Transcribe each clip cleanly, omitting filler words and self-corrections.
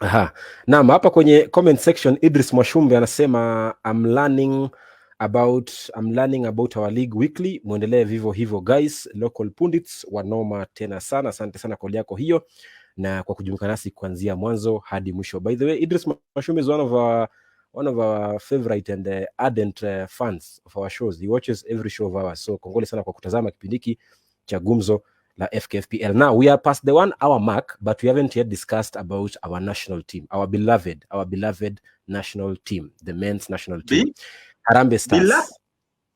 Aha. Naam, hapa kwenye comment section Idris Mwashumbe anasema I'm learning about our league weekly. Muendelee vivyo hivyo guys. Local pundits wanoma tena sana. Asante sana kwa yako hiyo na kwa kujumuika nasi kuanzia mwanzo hadi mwisho. By the way, Idris Mwashumbe is one of our favorite and ardent fans of our shows. He watches every show of ours. So kongole sana kwa kutazama kipindi hiki cha Gumzo la FKFPL. Now we are past the 1 hour mark, but we haven't yet discussed about our national team, our beloved national team, the men's national team, Harambee Stars.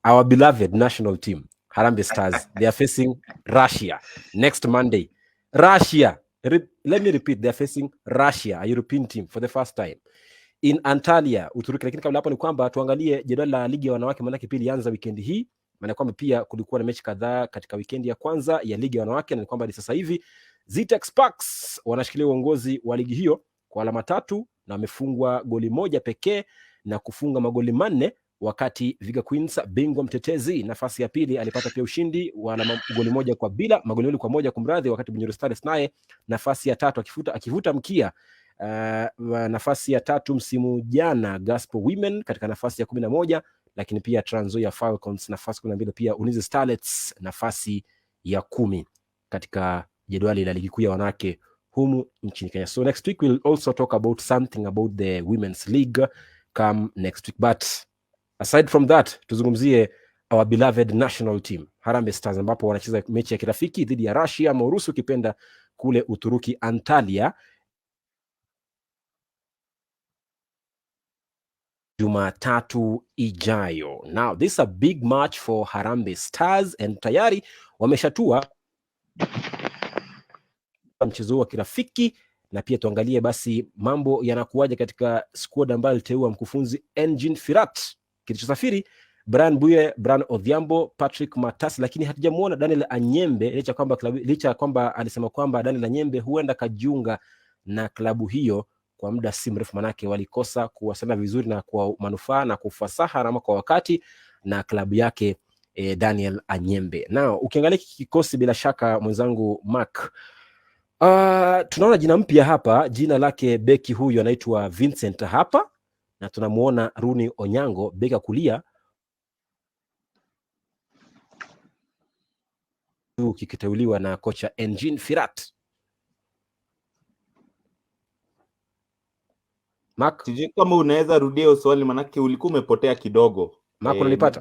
Our beloved national team, Harambee Stars. They are facing Russia next Monday. Russia. Let me repeat, they are facing Russia, a European team, for the first time in Antalya, Uturuki. Lakini kabla hapo ni kwamba tuangalie jedwali la ligi ya wanawake, maana kipindi ilianza weekend hii. Maana kwamba pia kulikuwa na mechi kadhaa katika weekend ya kwanza ya ligi ya wanawake, na ni kwamba sasa hivi Zitex Sparks wanashikilia uongozi wa ligi hiyo kwa alama 3 na wamefungwa goli moja pekee na kufunga magoli 4, wakati Viga Queens bingwa mtetezi nafasi ya pili alipata pia ushindi wa goli 1-1 kumradhi, wakati Bunyoro Stars naye nafasi ya 3 akivuta mkia nafasi ya 3 msimu jana Gospel Women katika nafasi ya 11, lakini pia Trans Nzoia Falcons nafasi 12, pia Ulinzi Starlets nafasi ya 10 katika jedwali la ligi kuu ya wanawake humu nchini Kenya. So next week we'll also talk about something about the Women's League come next week, but aside from that tuzungumzie our beloved national team Harambee Stars, ambapo wanacheza mechi ya kirafiki dhidi ya Russia ama Urusi ukipenda kule Uturuki Antalya Jumatatu ijayo. Now this is a big match for Harambee Stars and tayari wameshatua mchezo wa kirafiki, na pia tuangalie basi mambo yanakuaje katika squad ambayo aliteua mkufunzi Engin Firat. Kilichosafiri Brian Buye, Brian Odhiambo, Patrick Matasi, lakini hatujamuona Daniel Anyembe licha kwamba alisema kwamba Daniel Anyembe huenda kajiunga na klabu hiyo kwa muda si mrefu, manake walikosa kuwasiliana vizuri na kwa manufaa na kufasaha na kwa wakati na klabu yake Daniel Anyembe. Now ukiangalia kikosi, bila shaka mwenzangu Mark, tunaona jina mpya hapa, jina lake beki huyu anaitwa Vincent hapa, na tunamuona Runi Onyango beka kulia kikiteuliwa na kocha Engin Firat. Mark, sijui kama unaweza rudia swali manake ulikuwa umepotea kidogo. Mark, unanipata?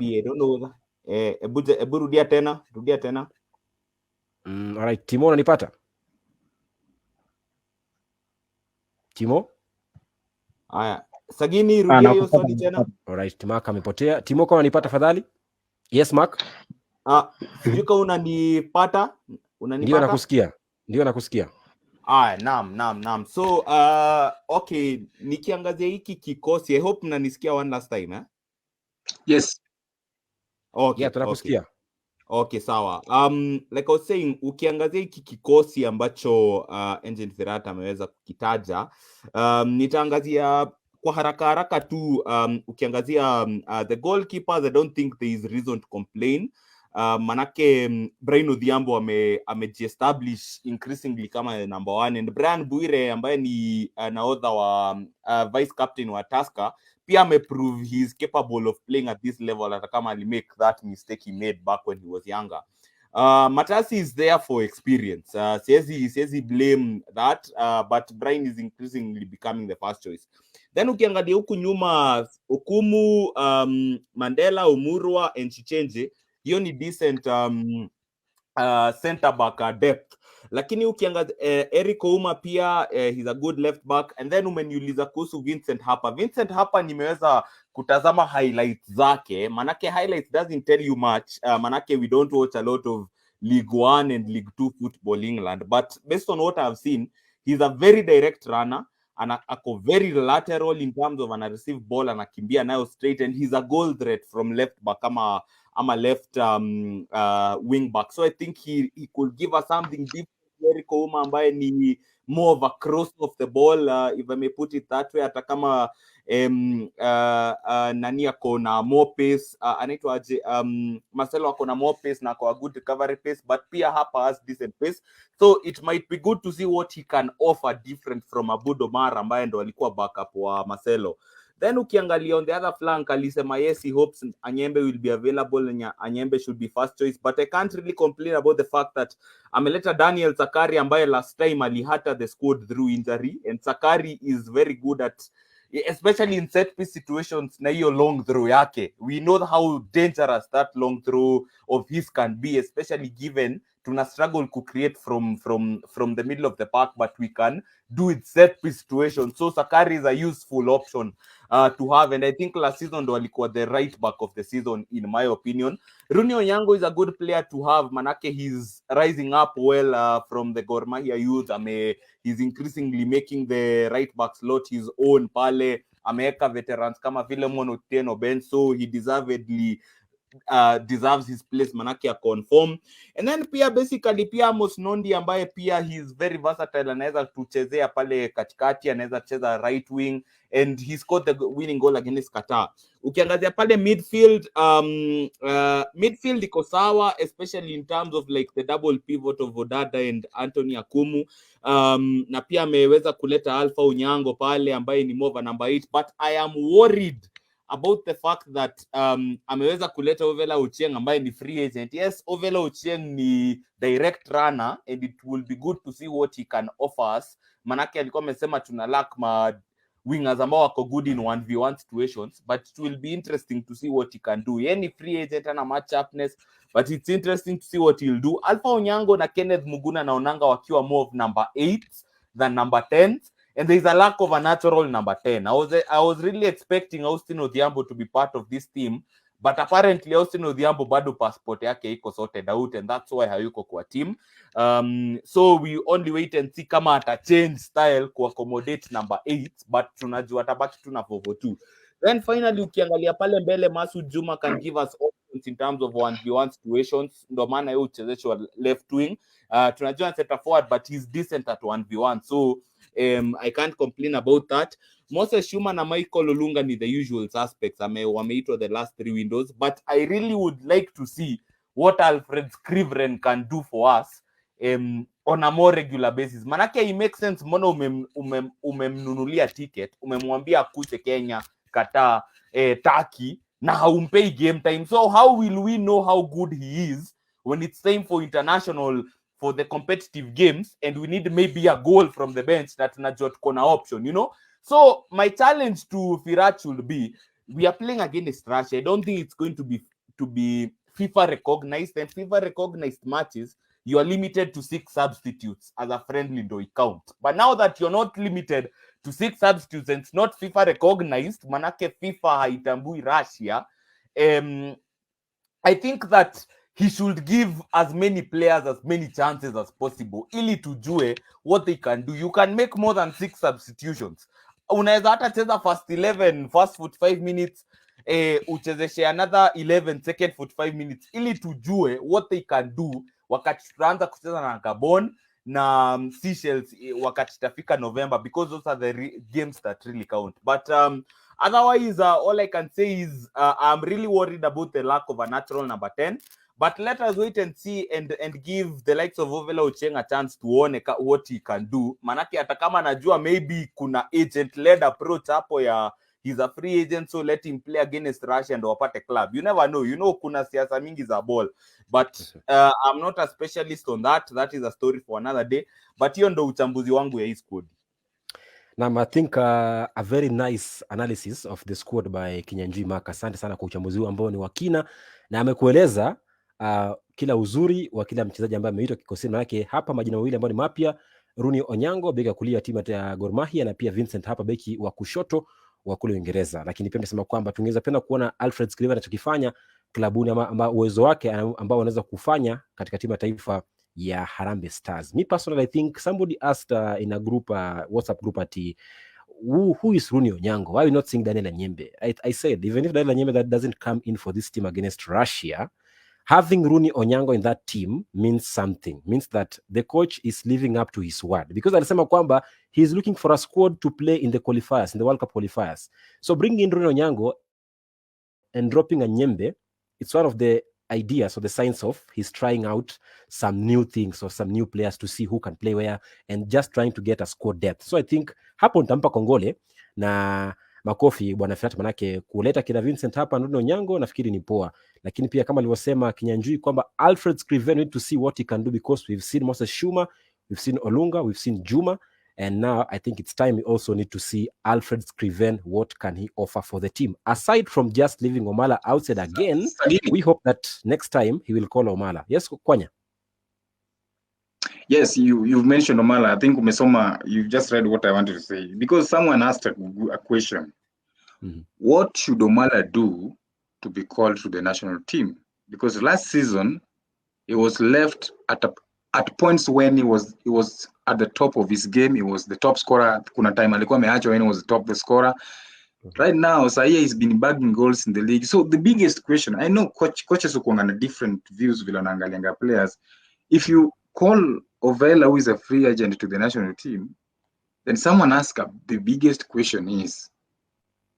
Ebu rudia tena. Alright, Timo unanipata? Timo? Haya, Sagini rudia hiyo swali tena. Alright, Mark amepotea. Timo, kama unanipata fadhali? Yes, Mark. Sijui kama unanipata? Ndio nakusikia. Naam. So okay, nikiangazia hiki kikosi, I hope mnanisikia one last time eh? Yes. Okay, yeah, tunakusikia. Okay, sawa. Like I was saying, ukiangazia hiki kikosi ambacho Engin Firat ameweza kukitaja, nitaangazia kwa haraka tu. Ukiangazia the goalkeepers, I don't think there is reason to complain. Manake Brian Odhiambo amejiestablish increasingly kama number 1, and Brian Buire ambaye ni nahodha wa vice captain wa Tusker pia ameprove he is capable of playing at this level, hata kama ali make that mistake he made back when he was younger. Matasi is there for experience. Siwezi blame that, but Brian is increasingly becoming the first choice. Then ukiangalia huku nyuma, Okumu, Mandela, Umurwa and Chichenje, hiyo ni decent center back depth. Lakini ukiangalia Eric Ouma pia he's a good left back. And then umeniuliza kuhusu Vincent hapa nimeweza kutazama highlights zake, manake highlights doesn't tell you much, manake we don't watch a lot of League 1 and League 2 football England, but based on what I've seen, he's a very direct runner, ako very lateral in terms of ana receive ball, anakimbia nayo straight, and he's a goal threat from left back ama left wing back. So I think he could give us something different. Eric Ouma ambaye ni more of a cross of the ball, if I may put it that way. Hata kama nani ako na more pace, anaitwa aje, Marcelo ako na more pace na ako good recovery pace, but pia hapa has decent pace, so it might be good to see what he can offer different from Abud Omar ambaye ndo alikuwa backup wa Marcelo. Then ukiangalia on the other flank, alisema yes, he hopes Anyembe will be available and Anyembe should be first choice, but I can't really complain about the fact that ameleta Daniel Sakari ambaye last time alihata the squad through injury, and Sakari is very good at, especially in set piece situations, na hiyo long throw yake. We know how dangerous that long throw of his can be, especially given tuna struggle to create from the middle of the park, but we can do it set piece situations. So Sakari is a useful option to have, and I think last season ndo alikuwa the right back of the season in my opinion. Rooney Onyango is a good player to have, manake he's rising up well from the Gor Mahia youth. He's increasingly making the right back slot his own pale. Ameweka veterans kama vile Otieno Ben, so he deservedly deserves his place, manake ya conform. And then pia basically pia Amos Nondi ambaye pia he's very versatile, anaweza tuchezea pale katikati, anaweza cheza right wing, and he scored the winning goal against Qatar. Ukiangazia pale midfield, midfield iko sawa, especially in terms of like the double pivot of Odada and Anthony Akumu, na pia ameweza kuleta Alpha Onyango pale ambaye ni more number 8, but I am worried about the fact that ameweza kuleta Ovela Ochieng ambaye ni free agent. Yes, Ovela Ochieng ni direct runner, and it will be good to see what he can offer us, manake alikuwa amesema tuna lack ma wingers ambao wako good in 1v1 situations, but it will be interesting to see what he can do. Yeye ni free agent ana match upness, but it's interesting to see what he'll do. Alpha Onyango na Kenneth Muguna naonanga wakiwa more of number 8 than number 10, and there's a lack of a natural number 10. I was really expecting Austin Odhiambo to be part of this team, but apparently Austin Odhiambo bado passport yake iko sorted out, and that's why hayuko kwa team. So we only wait and see kama ata change style ku accommodate number 8, but tunajua atabaki tu na 442. Then finally ukiangalia pale mbele, Masud Juma can give us options in terms of 1v1 situations, ndo maana yeye uchezeshwa left wing. Tunajua center forward, but he's decent at 1v1, so I can't complain about that. Moses Shuma na Michael Olunga ni the usual suspects, wameitwa the last 3 windows, but I really would like to see what Alfred Scrivren can do for us on a more regular basis. Manake it makes sense, mbona umemnunulia ticket, umemwambia akuje Kenya, Qatar, Turkey, na haumpei game time. So how will we know how good he is when it's time for international, for the competitive games, and we need maybe a goal from the bench that tunajua tuko na option, you know? So my challenge to Firach will be, we are playing against Russia. I don't think it's going to be FIFA recognized, and FIFA recognized matches, you are limited to 6 substitutes as a friendly do count. But now that you're not limited to 6 substitutes and it's not FIFA recognized, manake FIFA haitambui Russia, I think that he should give as many players as many chances as possible, ili tujue what they can do. You can make more than 6 substitutions. Unaweza hata cheza first 11 first 45 minutes, uchezeshe another 11 second 45 minutes, ili tujue what they can do wakati tutaanza kucheza na Gabon na Seychelles wakati itafika November, because those are the games that really count. But otherwise, all I can say is I'm really worried about the lack of a natural number 10. But let us wait and see and give the likes of Ovela Ochieng a chance to one what he can do. Manake hata kama najua maybe kuna agent-led approach hapo ya he's a free agent, so let him play against Russia and wapate club. You never know. You know kuna siasa mingi za ball. But I'm not a specialist on that. That is a story for another day. But hiyo ndo uchambuzi wangu ya hii squad. I think a very nice analysis of the squad by Kinyanjui Mark. Asante sana kwa uchambuzi huu ambao ni wakina na amekueleza kila uzuri wa kila mchezaji ambaye ameitwa kikosini. Yake hapa majina mawili ambayo ni mapya, Rooney Onyango beki kulia timu ya Gor Mahia, na pia Vincent hapa beki wa kushoto wa kule Uingereza. Lakini pia nimesema kwamba tungeweza penda kuona Alfred Scrivner anachokifanya klabuni ama uwezo wake ambao anaweza kufanya katika timu ya taifa ya Harambee Stars. Me personally, I think somebody asked in a group, WhatsApp group, who is Rooney Onyango? Why are we not seeing Daniel Anyembe? I said, even if Daniel Anyembe that doesn't come in for this team against Russia, having Rooney Onyango in that team means something. Means that the coach is living up to his word. Because alisema kwamba he's looking for a squad to play in the qualifiers, in the World Cup qualifiers. So bringing in Rooney Onyango and dropping a Nyembe, it's one of the ideas or the signs of he's trying out some new things or some new players to see who can play where and just trying to get a squad depth. So I think hapo nitampa kongole na makofi bwana Fiat, manake kuleta kina Vincent hapa Rooney Onyango nafikiri ni poa, lakini pia kama alivyosema Kinyanjui kwamba Alfred Scriven need to see what he can do, because we've seen Moses Shuma, we've seen Olunga, we've seen Juma, and now I think it's time we also need to see Alfred Scriven, what can he offer for the team aside from just leaving Omala outside again. We hope that next time he will call Omala. Yes, Kwanya. Yes, you've mentioned Omala. I think umesoma, you've just read what I wanted to say, because someone asked a question. What should Omala do to be called to the national team? Because last season he was left at points when he was at the top of his game. He was the top scorer. Kuna time alikuwa ameachwa when he was the top scorer. Right now, Saia has been bagging goals in the league. So the biggest question, I know coaches who have different views vile wanaangalianga players. If you call Ovela, who is a free agent, to the national team, then someone asked the biggest question is,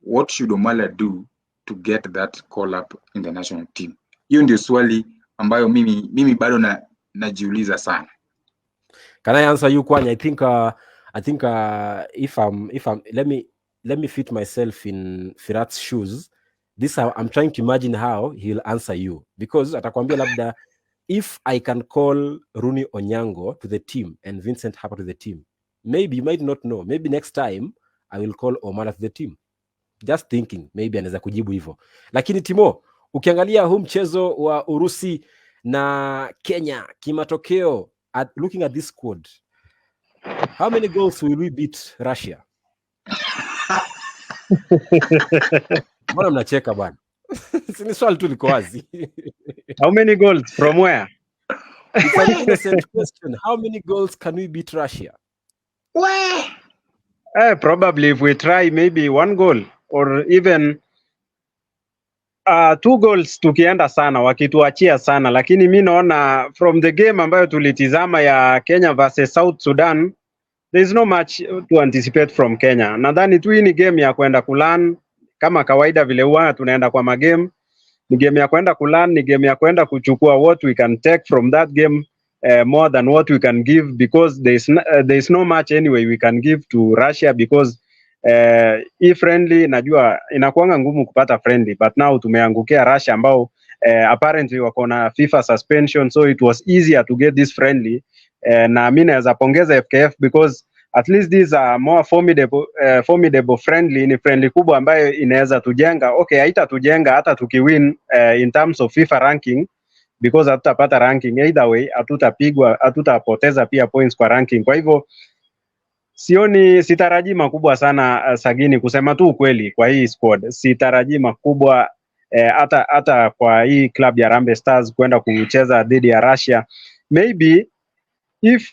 what should Omala do to get that call up in the national team? Hiyo ndio swali ambayo mimi bado najiuliza sana. Can I answer you, Kwanya? I think if I'm let me fit myself in Firat's shoes. I'm trying to imagine how he'll answer you, because atakwambia labda if I can call Rooney Onyango to the team and Vincent Harper to the team, maybe you might not know, maybe next time I will call Omala to the team. Just thinking, maybe anaweza kujibu hivyo. Lakini Timo, ukiangalia huu mchezo wa Urusi na Kenya kimatokeo, looking at this squad, how many goals will we beat Russia? Mbona mnacheka bwana? Ni swali tu liko wazi. How many goals from where? It's an innocent question. How many goals can we beat Russia? Probably if we try maybe 1 goal or even 2 goals tukienda sana, wakituachia sana, lakini mi naona from the game ambayo tulitizama ya Kenya versus South Sudan, there is no much to anticipate from Kenya. Nadhani tu hii ni game ya kwenda kulan kama kawaida vile huwa tunaenda kwa magame. Ni game ya kwenda kulan, ni game ya kwenda kuchukua what we can take from that game more than what we can give, because there is no much anyway we can give to Russia, because hii friendly najua inakuanga ngumu kupata friendly, but now tumeangukia Russia ambao apparently wako na FIFA suspension, so it was easier to get this friendly. Na mimi naweza pongeza FKF because at least these are more formidable friendly. Ni friendly kubwa ambayo inaweza tujenga. Okay, haitatujenga hata tukiwin in terms of FIFA ranking, because hatutapata ranking either way, hatutapigwa, hatutapoteza pia points kwa ranking. Kwa hivyo sitarajii makubwa sana Sagini, kusema tu ukweli. Kwa hii squad sitarajii makubwa hata kwa hii club ya Harambee Stars kwenda kucheza dhidi ya Russia. Maybe if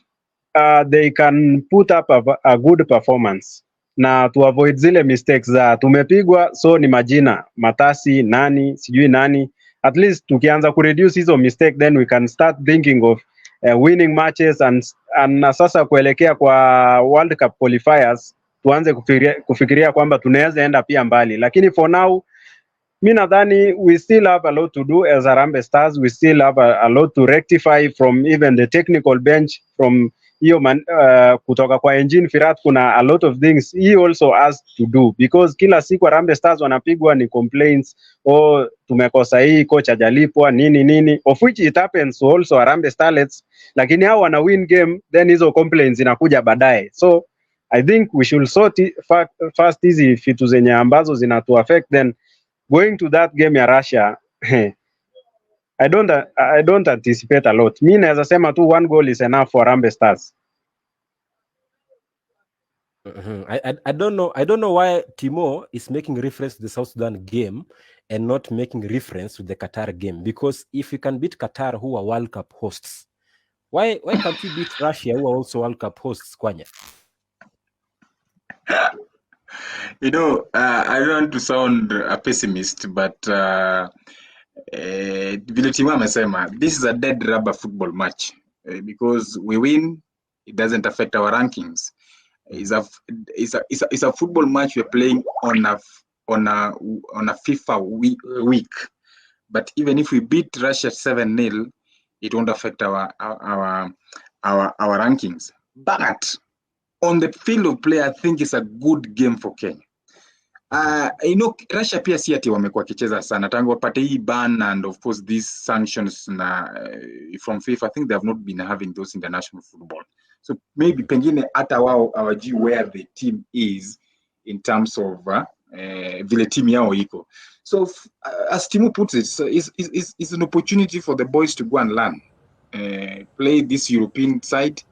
they can put up a good performance na to avoid zile mistakes za tumepigwa so ni majina Matasi nani sijui nani, at least tukianza ku reduce hizo mistake, then we can start thinking of winning matches and sasa kuelekea kwa World Cup qualifiers tuanze kufikiria kwamba tunaweza enda pia mbali. Lakini for now mi nadhani we still have a lot to do as Harambee Stars. We still have a lot to rectify from even the technical bench, from hiyo kutoka kwa engine Firat. Kuna a lot of things he also has to do, because kila siku Harambee Stars wanapigwa ni complaints, tumekosa hii, coach hajalipwa nini, of which it happens to also Harambee Starlets, lakini hao wana win game, then hizo complaints zinakuja baadaye. So I think we should sort first hizi vitu zenye ambazo zinatu affect, then going to that game ya Russia I don't anticipate a lot. Mi naweza sema tu 1 goal is enough for Harambee Stars. I don't know why Timo is making reference to the South Sudan game and not making reference to the Qatar game, because if we can beat Qatar, who are World Cup hosts, why can't we beat Russia, who are also World Cup hosts, Kwanya? I don't want to sound a pessimist, but vile Timo amesema, this is a dead rubber football match because we win, it doesn't affect our rankings. It's a football match we're playing on a FIFA week. But even if we beat Russia 7-0, it won't affect our rankings. But on the field of play, I think it's a good game for Kenya. Russia pia si ati wamekuwa kicheza sana tangu wapate hii ban and of course these sanctions from FIFA. I think they have not been having those international football. So maybe pengine hata wao hawajui where the team is in terms of vile team yao iko. So as Timo puts it, it's an opportunity for the boys to go and learn, play this European side,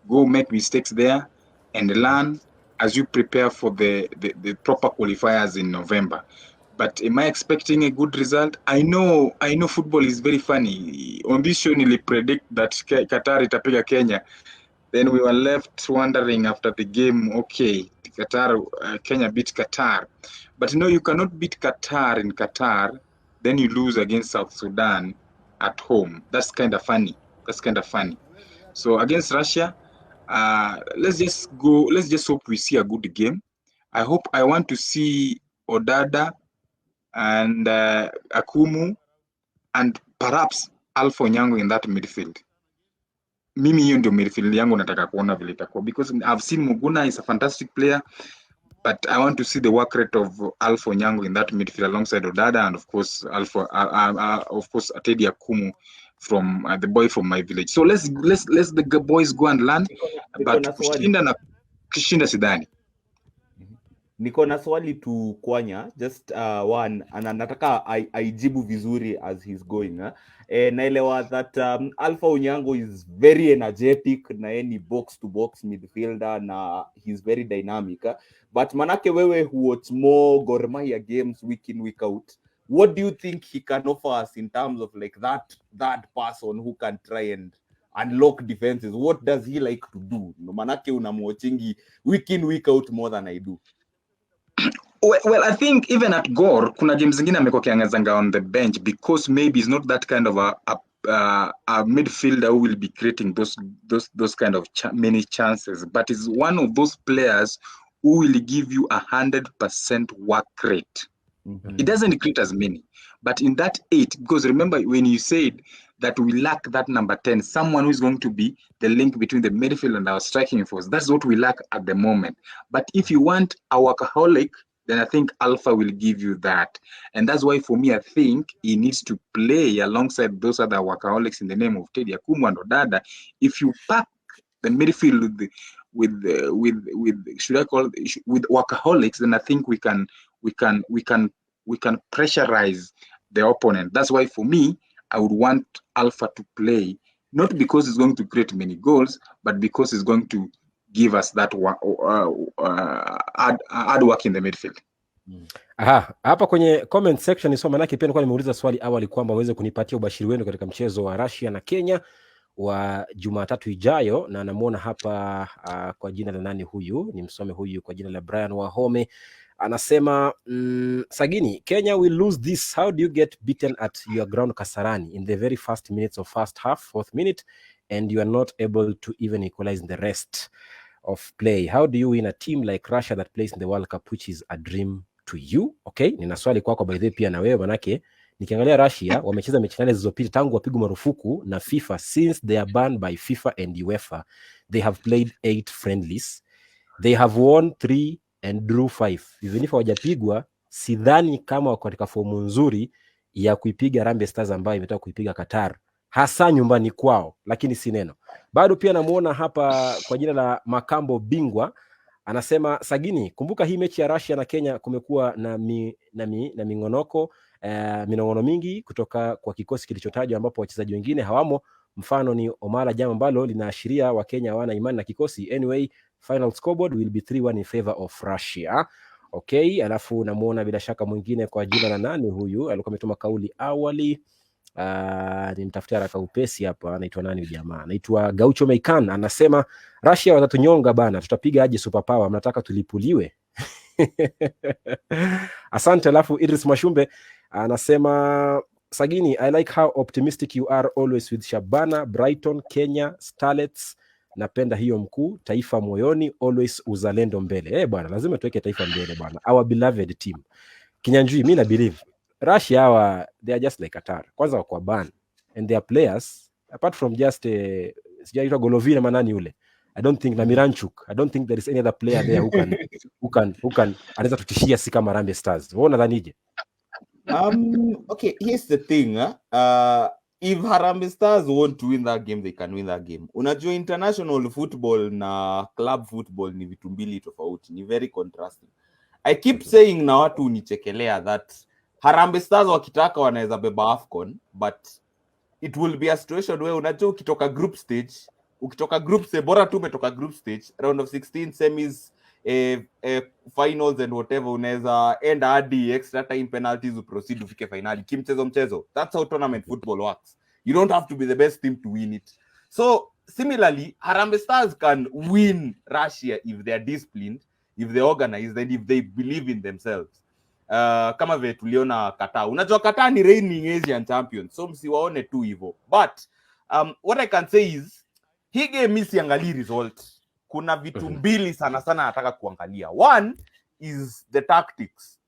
go make mistakes there and learn as you prepare for the proper qualifiers in November. But am I expecting a good result? I know football is very funny. On this show, nili predict that Qatar itapiga Kenya. Then we were left wondering after the game, okay, Kenya beat Qatar. But no, you cannot beat Qatar in Qatar, then you lose against South Sudan at home. That's kind of funny. So against Russia, let's just hope we see a good game. I want to see Odada and Akumu and perhaps Alpha Onyango in that midfield. Mimi hiyo ndio midfield yangu nataka kuona vile itakuwa, because I've seen Muguna is a fantastic player, but I want to see the work rate of Alpha Onyango in that midfield alongside Odada and of course Atedi Akumu from the boy from my village. So let's the boys go and learn, but kushinda na kushinda sidhani. Niko na swali tu Kwanya, just one, and nataka aijibu vizuri as he's going. Naelewa that Alpha Onyango is very energetic na any box to box midfielder na he's very dynamic. But manake wewe who watch more Gor Mahia games week in week out, what do you think he can offer us in terms of like that person who can try and unlock defenses? What does he like to do? No manake unamwatchingi week in week out more than I do. Well, I think even at Gor, kuna games zingine amekuwa kiangazanga on the bench because maybe he's not that kind of a midfielder who will be creating those kind of many chances, but is one of those players who will give you 100% work rate. Mm-hmm. It doesn't create as many, but in that 8, because remember when you said that we lack that number 10, someone who is going to be the link between the midfield and our striking force. That's what we lack at the moment. But if you want a workaholic, then I think Alpha will give you that. And that's why for me, I think he needs to play alongside those other workaholics in the name of Teddy Akumu and Odada. If you pack the midfield with should I call it, with workaholics, then I think we can pressurize the opponent. That's why for me, I would want Alpha to play, not because it's going to create many goals, but because it's going to give us that hard work in the midfield. Aha, hapa kwenye comment section nisoma, manake pia nilikuwa nimeuliza swali awali kwamba waweze kunipatia ubashiri wenu katika mchezo wa Russia na Kenya wa Jumatatu ijayo, na namuona hapa kwa jina la nani huyu, nimsome huyu kwa jina la Brian Wahome. Anasema Sagini, Kenya will lose this. How do you get beaten at your ground Kasarani in the very first minutes of first half, fourth minute, and you are not able to even equalize in the rest of play? How do you win a team like Russia that plays in the World Cup, which is a dream to you? Okay, nina swali kwako by the way pia na wewe, manake nikiangalia Russia wamecheza mechi 8 zilizopita tangu wapigwe marufuku na FIFA. Since they are banned by FIFA and UEFA, they have played 8 friendlies. They have won 3 and drew 5. Even if hawajapigwa, sidhani kama wako katika fomu nzuri ya kuipiga Harambee Stars ambayo imetoka kuipiga Qatar, hasa nyumbani kwao, lakini si neno. Bado pia namuona hapa kwa jina la Makambo Bingwa, anasema Sagini, kumbuka hii mechi ya Russia na Kenya kumekuwa na mingonoko, minongono mingi kutoka kwa kikosi kilichotajwa ambapo wachezaji wengine hawamo. Mfano ni Omala, jambo ambalo linaashiria wa Kenya hawana imani na kikosi. Anyway, final scoreboard will be 3-1 in favor of Russia. Okay, alafu namuona bila shaka mwingine kwa jina la nani huyu, alikuwa ametuma kauli awali. Nimtafutia haraka upesi hapa, anaitwa nani jamaa? Anaitwa Gaucho Meikan, anasema Russia watatunyonga bana, tutapiga aje superpower, mnataka tulipuliwe? Asante. Alafu Idris Mashumbe anasema Sagini, I like how optimistic you are always with Shabana, Brighton, Kenya, Starlets. Napenda hiyo mkuu, taifa moyoni, always uzalendo mbele. Bwana, lazima tuweke taifa mbele bwana. Our beloved team. Kinyanjui, mimi na believe Russia they are just like Qatar. Kwanza wako ban and their players apart from just sijaitwa Golovina manani yule. I don't think na Miranchuk. I don't think there is any other player there who can anaweza tutishia si kama Harambee Stars. Wewe unadhanije? Okay, here's the thing. If Harambee Stars want to win that game, they can win that game. Unajua international football na club football ni vitu mbili tofauti. Ni very contrasting. I keep saying na watu unichekelea that Harambee Stars wakitaka wanaweza beba AFCON, but it will be a situation where unajua ukitoka group stage, bora tu umetoka group stage, round of 16, semis, finals and whatever, unaweza end hadi extra time, penalties, proceed ufike finali kimchezo. That's how tournament football works. You don't have to be the best team to win it. So similarly, Harambee Stars can win Russia if they are disciplined, if they organize, and if they believe in themselves. Kama vile tuliona Qatar. Unajua Qatar ni reigning Asian champions, so msiwaone tu hivyo. But what I can say is hii game siangalii result. Kuna vitu mbili sana nataka kuangalia. One is the tactics.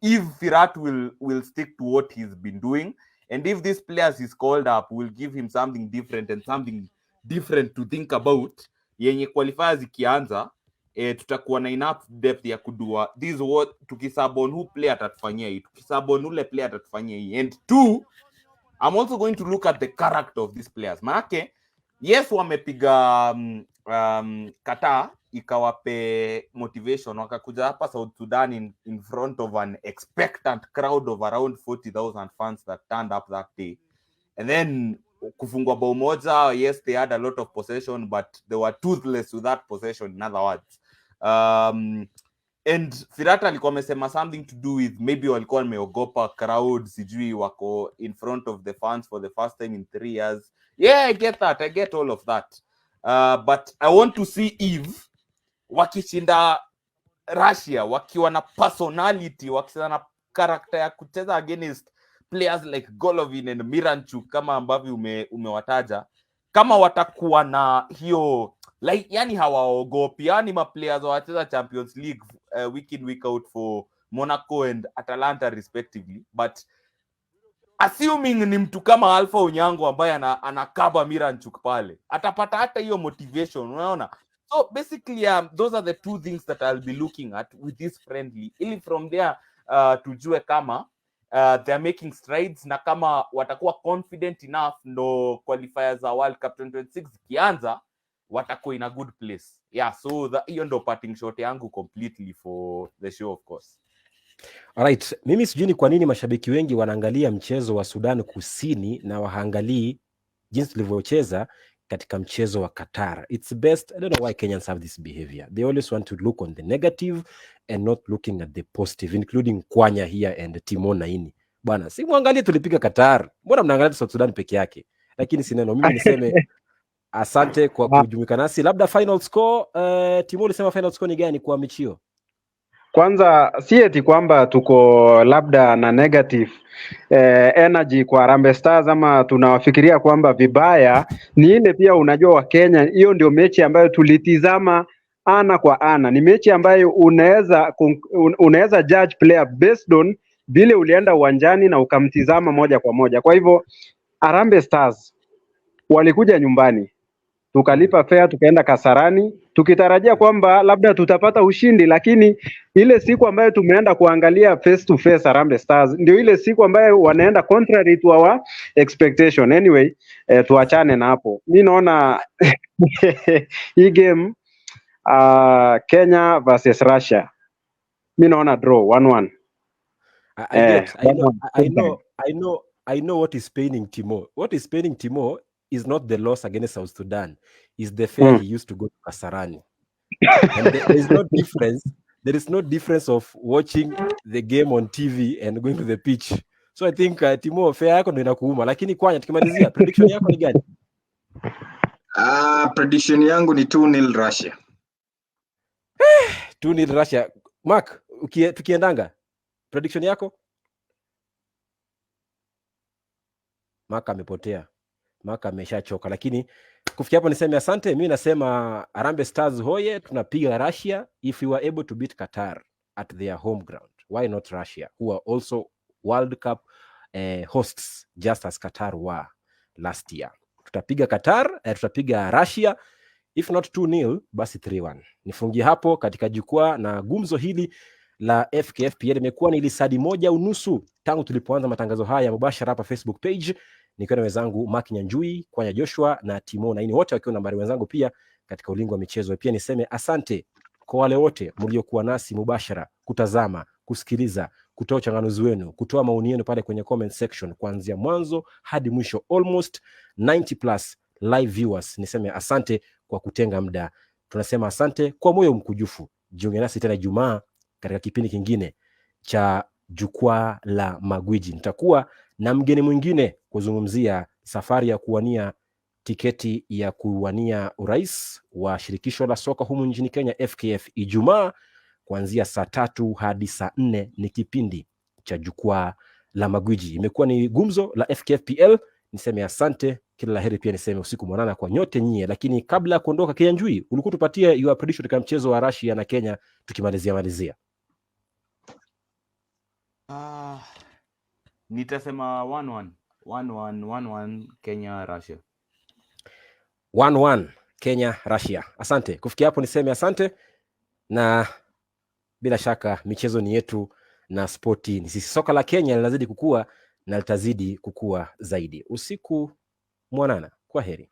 If Virat will stick to what he's been doing, and if this players is called up, will give him something different to think about. Yenye qualifiers ikianza, tutakuwa na enough depth ya kudua this is what tukisabon who player atatufanyia hii, tukisabon ule player atatufanyia hii. And two, I'm also going to look at the character of these players. Maanake yes, wamepiga Qatar ikawape motivation, wakakuja hapa South Sudan in front of an expectant crowd of around 40,000 fans that turned up that day, and then kufungwa bao moja. Yes, they had a lot of possession, but they were toothless with that possession, in other words. And Firata alikuwa amesema something to do with maybe walikuwa wameogopa crowd, sijui wako in front of the fans for the first time in 3 years. Yeah, I get that. I get all of that. But I want to see if wakishinda Russia, wakiwa na personality, wakiwa na character ya kucheza against players like Golovin and Miranchuk kama ambavyo umewataja, kama watakuwa na hiyo like, yani hawaogopi, yani ma players wacheza Champions League week in week out for Monaco and Atalanta respectively. But assuming ni mtu kama Alpha Onyango ambaye anakaba Miranchuk pale, atapata hata hiyo motivation, unaona? So basically those are the two things that I'll be looking at with this friendly, ili from there tujue kama they're making strides, na kama watakuwa confident enough no qualifiers za World Cup 2026 kianza, watakuwa in a good place. Yeah, so hiyo ndo parting shot yangu completely for the show, of course. Alright, mimi sijui ni kwa nini mashabiki wengi wanaangalia mchezo wa Sudan Kusini na waangalii jinsi tulivyocheza katika mchezo wa Qatar. It's best, I don't know why Kenyans have this behavior. They always want to look on the negative and not looking at the positive, including Kwanya here and Timo Naini. Bwana, si muangalie tulipiga Qatar. Mbona mnaangalia South Sudan peke yake? Lakini si neno, mimi niseme asante kwa kujumuika nasi. Labda final score, Timo ulisema final score ni gani kwa michio? Kwanza si eti kwamba tuko labda na negative energy kwa Harambee Stars ama tunawafikiria kwamba vibaya. Ni ile pia unajua wa Kenya, hiyo ndio mechi ambayo tulitizama ana kwa ana. Ni mechi ambayo unaweza judge player based on vile ulienda uwanjani na ukamtizama moja kwa moja. Kwa hivyo Harambee Stars walikuja nyumbani, tukalipa fare, tukaenda Kasarani tukitarajia kwamba labda tutapata ushindi, lakini ile siku ambayo tumeenda kuangalia face to face Harambee Stars ndio ile siku ambayo wanaenda contrary to our expectation. Anyway, tuachane na hapo. Mimi naona hii game Kenya versus Russia, mimi naona draw 1-1. I know what is paining Timo. What is paining Timo is not the loss against South Sudan, is the fare he used to go to Kasarani. And there is no difference. There is no difference of watching the game on TV and going to the pitch. So I think Timo, fare yako ndio inakuuma. Lakini Kwanya, tukimalizia, prediction yako ni gani? Prediction yangu ni 2-0 Russia. 2-0 Russia. Mark, tukiendanga, prediction yako? Maka amepotea. Maka ameshachoka, lakini kufikia hapo niseme asante. Mimi nasema Harambee Stars hoye, tunapiga Russia. If we were able to beat Qatar at their home ground, why not Russia, who are also World Cup hosts just as Qatar were last year. Tutapiga Qatar, tutapiga Russia, if not 2-0 basi 3-1. Nifungie hapo katika jukwaa na gumzo hili la FKFPL. Imekuwa ni lisadi moja unusu tangu tulipoanza matangazo haya mubashara hapa Facebook page, nikiwa na wenzangu Kinyanjui, Kwanya Joshua na Timo Naini, wote wakiwa nambari wenzangu pia katika ulingo wa michezo. Pia niseme asante kwa wale wote mliokuwa nasi mubashara, kutazama, kusikiliza, kutoa uchanganuzi wenu, kutoa maoni yenu pale kwenye comment section kuanzia mwanzo hadi mwisho, almost 90 plus live viewers. Niseme asante kwa kutenga muda. Tunasema asante kwa moyo mkujufu. Jiunge nasi tena Ijumaa katika kipindi kingine cha jukwaa la magwiji. Nitakuwa na mgeni mwingine kuzungumzia safari ya kuwania tiketi ya kuwania urais wa shirikisho la soka humu nchini Kenya, FKF. Ijumaa kuanzia saa 3 hadi saa 4 ni kipindi cha jukwaa la magwiji. Imekuwa ni gumzo la FKFPL. Niseme asante, kila laheri. Pia niseme usiku mwanana kwa nyote nyie. Lakini kabla ya kuondoka, Kinyanjui, ulikuwa tupatie your prediction katika mchezo wa Russia na Kenya tukimalizia. Nitasema 1-1 Kenya Russia. 1-1 Kenya Russia. Asante. Kufikia hapo niseme asante, na bila shaka michezo ni yetu na spoti ni sisi. Soka la Kenya linazidi kukua na litazidi kukua zaidi. Usiku mwanana. Kwaheri.